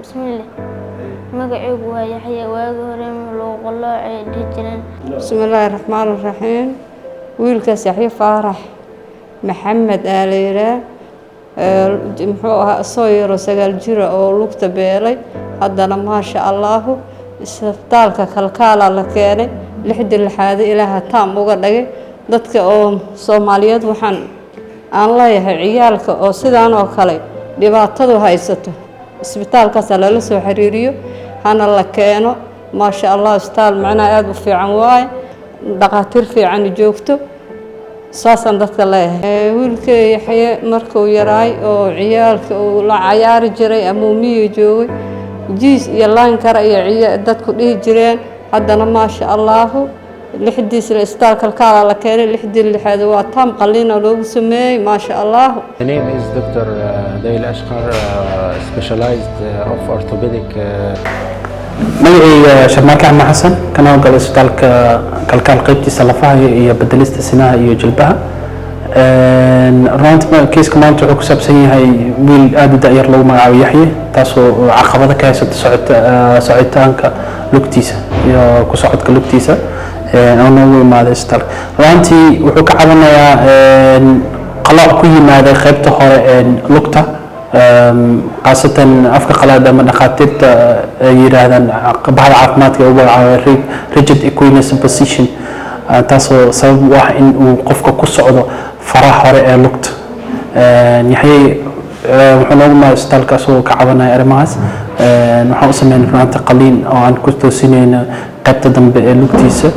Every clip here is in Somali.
بسم الله magacaygu waa Yaxya waagi hore loo qolaacay dhijireen bismillaahir rahmaanir rahiim wiilkaas Yaxya Faarax Maxamed Aleera muxuu ahaa soo yaro 9 jir oo lugta beelay haddana ma sha Allah isbitaalka kalkaala la keenay 6 ilaaha taam uga dhagay dadka oo Soomaaliyeed waxaan aan leeyahay ciyaalka oo sidaan oo kale dhibaatadu haysato isbitaalkaas la soo xiriiriyo hana la keeno ma sha Allah isbitaal macna aad u fiican waay dhaqaatiir fiican joogto saasan dadka leeyahay wiilka Yaxya markuu yaraay oo ciyaalka oo la ciyaari jiray amuumiyo joogay jiis iyo laan kara iyo dadku dhihi jireen haddana ma sha Allah لحديث الإستال كالكالا لكيري لحدي اللي waa taam qalliin loogu sameeyay ma sha Allah. The name is Dr. Dail Ashqar, specialized of orthopedic. magacayga Sharmaarka Axmed Xasan kana howlgala isbitaalka kalkaal qaybtiisa lafaha iyo bedelista sinaha iyo jilbaha runtii kiiska maanta wuxuu ku saabsan yahay wiil aad u da'yar lagu magacaabo Yaxya taasoo caqabado ka haysta socodka lugtiisa iyo ku socodka lugtiisa oo noogu imaaday isbitaalka runtii wuxuu ka cabanayaa qalooc ku yimaada qaybta hore lugta qaasatan afka qalaad ama dhaqaatiirta yiraahdaan bahda caafimaadka ugu magacaabo rigid equinus position taasoo sabab u ah in uu qofka ku socdo faraha hore ee lugta Yaxya wuxuu noogu imaaday isbitaalka asoo ka cabanaya arrimahaas waxaan u sameynay runtii qalliin oo aan ku toosinayno qaybta dambe ee lugtiisa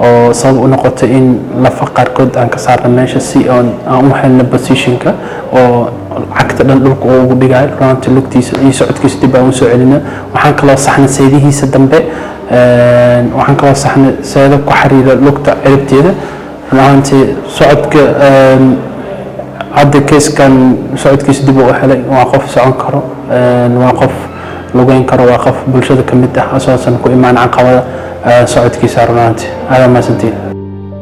oo sabab u noqotay in lafa qaarkood aan ka saarno meesha si aan u helno positionka oo cagta dhan dhulka ugu dhigayo runtii lugtiisa iyo socodkiisa dib aan u soo celino waxaan kaloo saxnay seedihiisa dambe waxaan kaloo saxnay seedo ku xiriira lugta ciribteeda runtii socodka hadda keeskan socodkiisa dib u helay waa qof socon karo waa qof lugeyn karo waa qof bulshada ka mid ah asoosan ku imaan caqabada socodkiisa runtii aad ma santiin